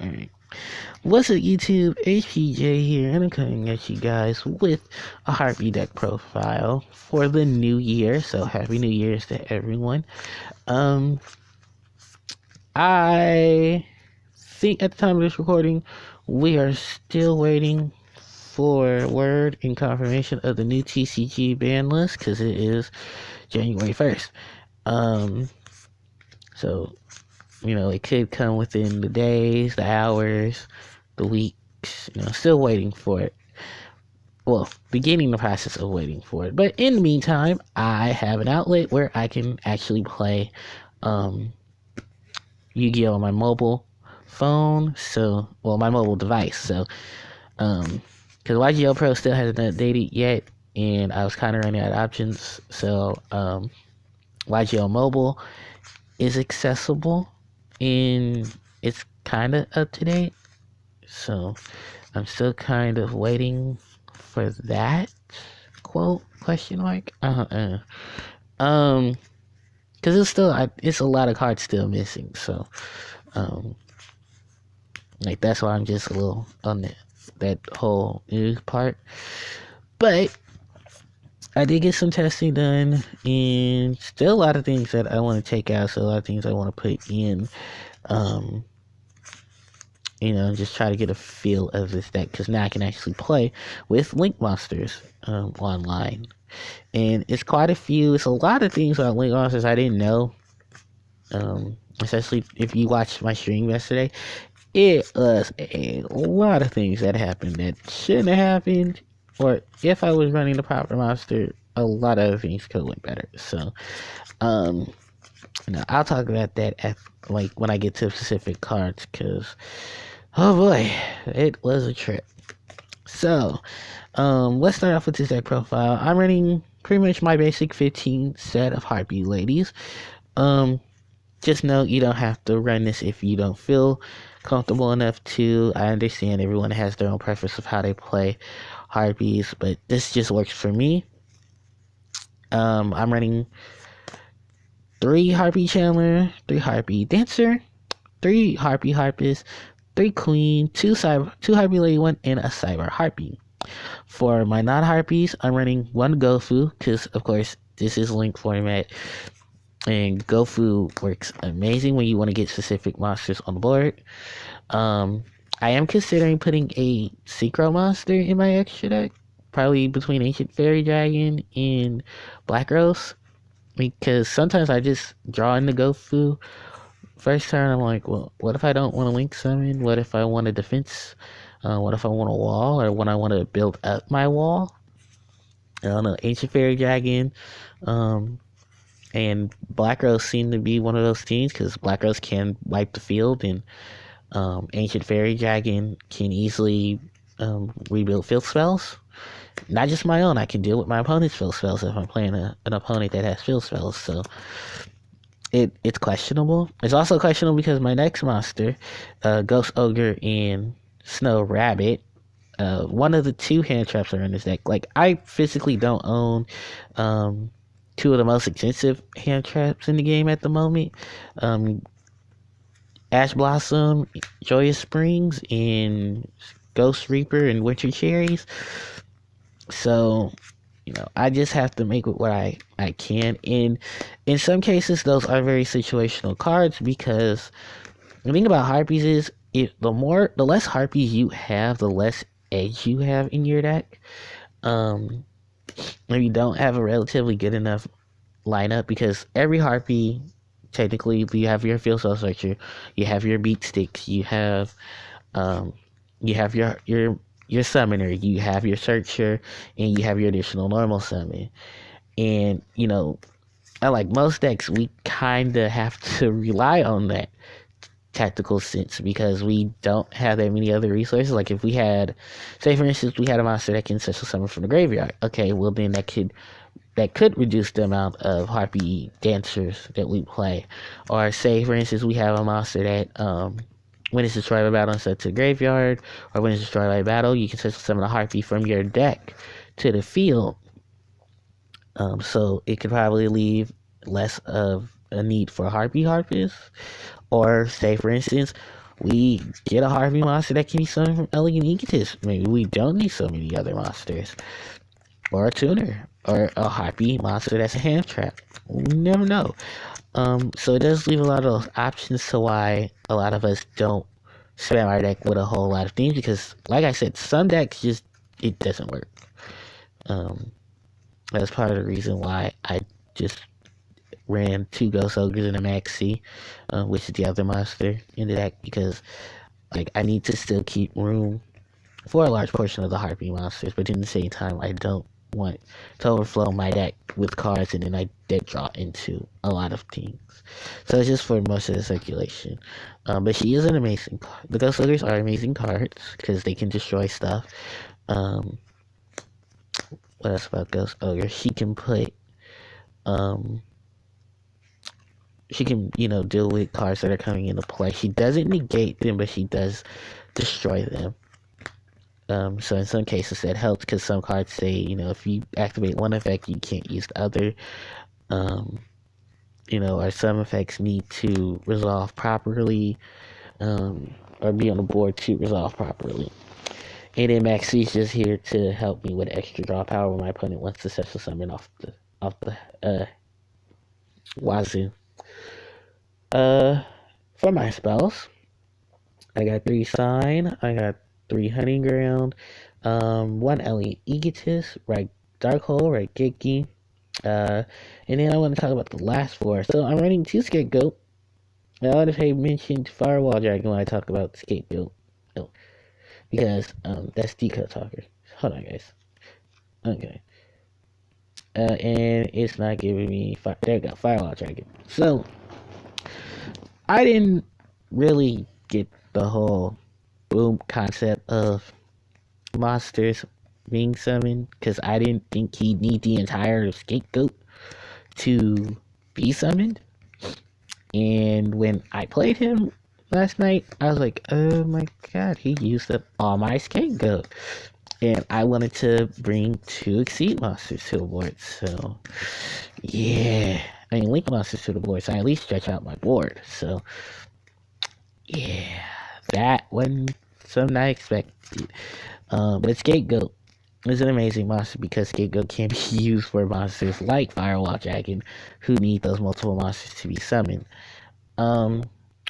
Alright. What's up, YouTube? HPJ here, and I'm coming at you guys with a Harpie deck profile for the new year. So, Happy New Year's to everyone. I think at the time of this recording, we are still waiting for word and confirmation of the new TCG ban list, because it is January 1st. So, it could come within the days, the hours, the weeks. Still waiting for it. Well, beginning the process of waiting for it. But in the meantime, I have an outlet where I can actually play Yu-Gi-Oh! On my mobile phone. My mobile device. So, because YGL Pro still hasn't updated yet, and I was kind of running out of options. So, YGL Mobile is accessible, and it's kind of up to date. So I'm still kind of waiting for that question mark. Because it's a lot of cards still missing. So that's why I'm just a little on that whole news part. But I did get some testing done, and still a lot of things that I want to take out. So a lot of things I want to put in. Just try to get a feel of this deck, because now I can actually play with Link Monsters online. And it's quite a few. It's a lot of things about Link Monsters I didn't know. Especially if you watched my stream yesterday. It was a lot of things that happened that shouldn't have happened. Or if I was running the proper monster, a lot of other things could have went better. So, I'll talk about that when I get to specific cards, because oh boy, it was a trip. So, let's start off with this deck profile. I'm running pretty much my basic 15 set of Harpie ladies. Just know you don't have to run this if you don't feel comfortable enough to. I understand everyone has their own preference of how they play Harpies, but this just works for me. I'm running 3 Harpie Chandler, 3 Harpie Dancer, 3 Harpie Harpist, 3 Queen, 2 Harpie Lady 1, and a Cyber Harpie. For my non-Harpies, I'm running 1 Gofu, because, of course, this is Link format, and Gofu works amazing when you want to get specific monsters on the board. I am considering putting a Synchro monster in my extra deck, probably between Ancient Fairy Dragon and Black Rose, because sometimes I just draw in the Gofu. First turn, I'm like, well, what if I don't want to Link summon? What if I want a defense? What if I want a wall, or when I want to build up my wall? I don't know. Ancient Fairy Dragon and Black Rose seem to be one of those teams, because Black Rose can wipe the field, and Ancient Fairy Dragon can easily rebuild field spells. Not just my own. I can deal with my opponent's field spells if I'm playing an opponent that has field spells. So it's questionable. It's also questionable because my next monster, Ghost Ogre and Snow Rabbit, one of the 2 hand traps are in this deck. Like, I physically don't own 2 of the most expensive hand traps in the game at the moment. Ash Blossom, Joyous Springs, and Ghost Reaper and Winter Cherries. So, I just have to make with what I can. And in some cases, those are very situational cards, because the thing about Harpies is, the less Harpies you have, the less edge you have in your deck. If you don't have a relatively good enough lineup, because every Harpie, technically, you have your Field Spell Searcher, you have your Beat Sticks, you have your Summoner, you have your Searcher, and you have your additional normal summon. And, unlike most decks, we kind of have to rely on that tactical sense, because we don't have that many other resources. Like, if we had, say for instance, we had a monster that can special summon from the graveyard, okay, well then that could reduce the amount of Harpie Dancers that we play. Or say for instance we have a monster that when it's destroyed by battle and sent to the graveyard, or when it's destroyed by battle, you can special summon a Harpie from your deck to the field. So it could probably leave less of a need for Harpie Harpists. Or say for instance, we get a Harpie monster that can be summoned from Elegant Egotist. Maybe we don't need so many other monsters. Or a tuner. Or a Harpie monster that's a hand trap. We never know. So it does leave a lot of options to why a lot of us don't spam our deck with a whole lot of things, because like I said, some decks just, it doesn't work. That's part of the reason why I just ran 2 Ghost Ogres and a Maxi, which is the other monster in the deck, because like I need to still keep room for a large portion of the Harpie monsters, but at the same time I don't want to overflow my deck with cards and then I dead draw into a lot of things. So it's just for most of the circulation. But she is an amazing card. The Ghost Ogres are amazing cards because they can destroy stuff. What else about Ghost Ogre? She can put she can, deal with cards that are coming into play. She doesn't negate them, but she does destroy them. So in some cases that helps, because some cards say, if you activate one effect, you can't use the other. Or some effects need to resolve properly, or be on the board to resolve properly. And then Maxi's just here to help me with extra draw power when my opponent wants to special summon off the wazoo. For my spells, I got 3 Sign, I got 3 Hunting Ground, 1 Elliot Egotist, right Dark Hole, right Geki, and then I want to talk about the last 4. So I'm running 2 Scapegoat. I would have mentioned Firewall Dragon when I talk about Scapegoat. No, because that's Decode Talker. Hold on, guys. Okay. And it's not giving me there we go, Firewall Dragon. So I didn't really get the whole boom concept of monsters being summoned, because I didn't think he'd need the entire Scapegoat to be summoned. And when I played him last night, I was like, oh my god, he used up all my Scapegoat. And I wanted to bring 2 Exceed monsters to the board, so yeah. I mean, Link monsters to the board, so I at least stretch out my board. So yeah, that wasn't something I expected. But Scapegoat is an amazing monster because Scapegoat can be used for monsters like Firewall Dragon, who need those multiple monsters to be summoned. I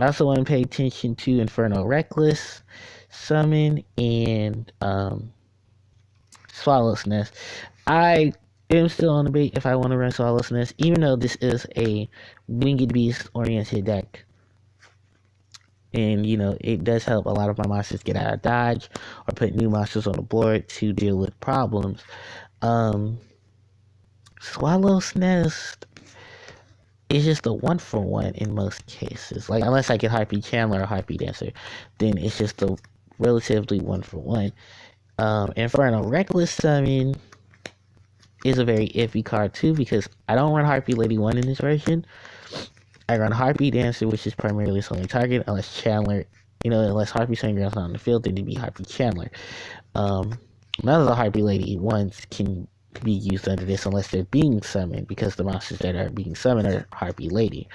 also want to pay attention to Inferno Reckless summon and Swallow's Nest. I am still on debate if I want to run Swallow's Nest, even though this is a Winged Beast oriented deck. And, it does help a lot of my monsters get out of dodge or put new monsters on the board to deal with problems. Swallow's Nest is just a 1-for-1 in most cases. Like, unless I get Harpie Chandler or Harpie Dancer, then it's just a relatively 1-for-1. Inferno Reckless Summon is a very iffy card too, because I don't run Harpie Lady 1 in this version. I run Harpie Dancer, which is primarily its only target, unless Chandler, unless Harpie Sandground's not on the field, then it'd be Harpie Chandler. None of the Harpie Lady 1s can be used under this unless they're being summoned, because the monsters that are being summoned are Harpie Lady.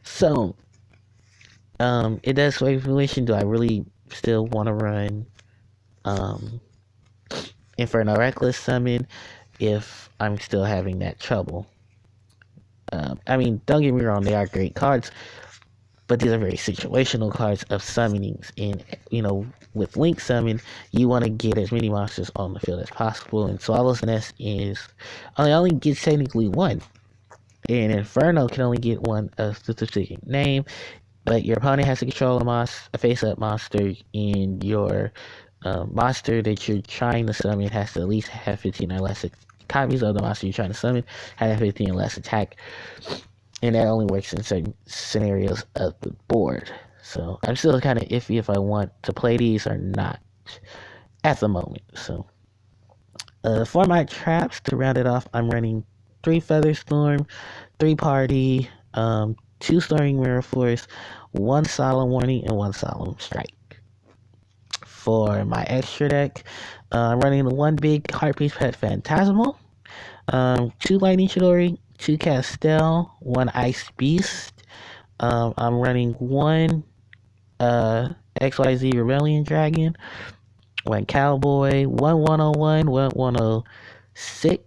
So, it does sway relation. Do I really still want to run Inferno Reckless Summon if I'm still having that trouble? I mean, don't get me wrong, they are great cards, but these are very situational cards of summonings. And, with Link Summon, you want to get as many monsters on the field as possible. And Swallow's Nest is only gets technically 1. And Inferno can only get 1 of the specific name, but your opponent has to control a face-up monster, and your monster that you're trying to summon has to at least have 15 or less copies of the monster you're trying to summon, have 15 or less attack, and that only works in certain scenarios of the board. So I'm still kind of iffy if I want to play these or not at the moment. So for my traps, to round it off, I'm running 3 Feather Storm, 3 Party, 2 Storing Mirror Force, 1 Solemn Warning, and 1 Solemn Strike. For my extra deck, I'm running the 1 big Harpie's Pet Phantasmal, 2 Lightning Chidori, 2 Castel, 1 Ice Beast. I'm running 1 XYZ Rebellion Dragon, one Cowboy, one 101, one 106,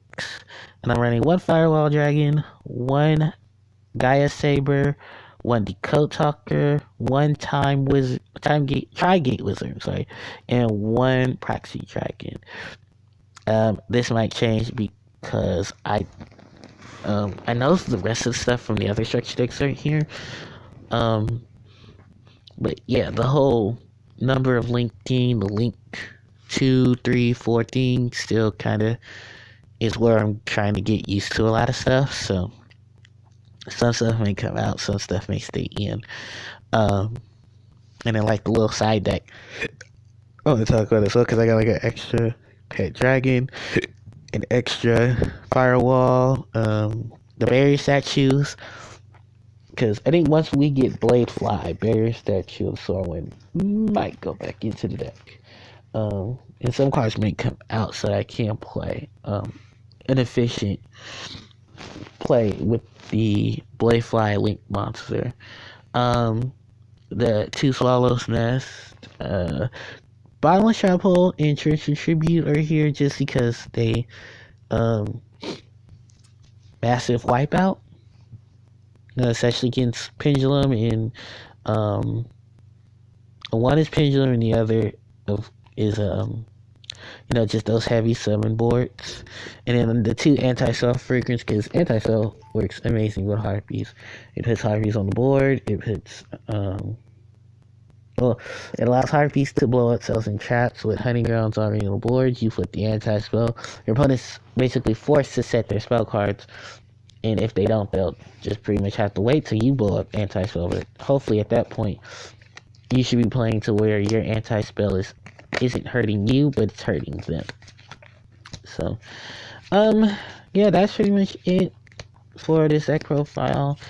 and I'm running one Firewall Dragon, one Gaia Saber, one Decode Talker, one Tri-Gate Wizard, sorry, and one Proxy Dragon. This might change because I know the rest of the stuff from the other structure decks right here. But yeah, the whole number of link team, the link 2, 3, 4 thing still kind of is where I'm trying to get used to a lot of stuff. So some stuff may come out, some stuff may stay in. And then like the little side deck, I want to talk about this well because I got like an extra pet dragon, an extra firewall, the barrier statues. Because I think once we get Blade Fly, barrier statue of Sorwin might go back into the deck. And some cards may come out so that I can play an efficient play with the Blade Fly Link monster. The 2 Swallows Nest, Bottomless Chapel and Church and Tribute are here just because they massive wipeout. Especially against Pendulum, and one is Pendulum and the other is just those heavy summon boards. And then the 2 anti-self fragrance, because anti-self works amazing with Harpies. It puts Harpies on the board, it puts it allows Harpies to blow up cells and traps with hunting grounds already on the board. You flip the anti-spell, your opponent's basically forced to set their spell cards. And if they don't, they'll just pretty much have to wait till you blow up anti-spell. But hopefully at that point, you should be playing to where your anti-spell isn't hurting you, but it's hurting them. So, yeah, that's pretty much it for this deck profile.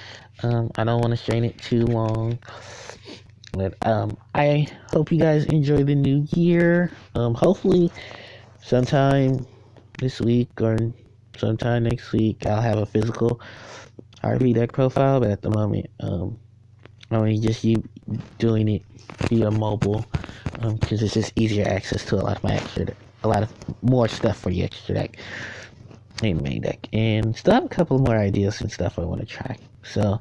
I don't want to strain it too long. But, I hope you guys enjoy the new year. Hopefully, sometime this week or sometime next week, I'll have a physical Harpie deck profile, but at the moment, just you doing it via mobile, because it's just easier access to a lot of more stuff for the extra deck in the main deck, and still have a couple more ideas and stuff I want to try. So,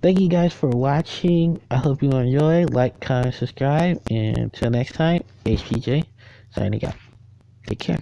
thank you guys for watching. I hope you enjoy. Like, comment, subscribe, and until next time, HPJ signing out. Take care.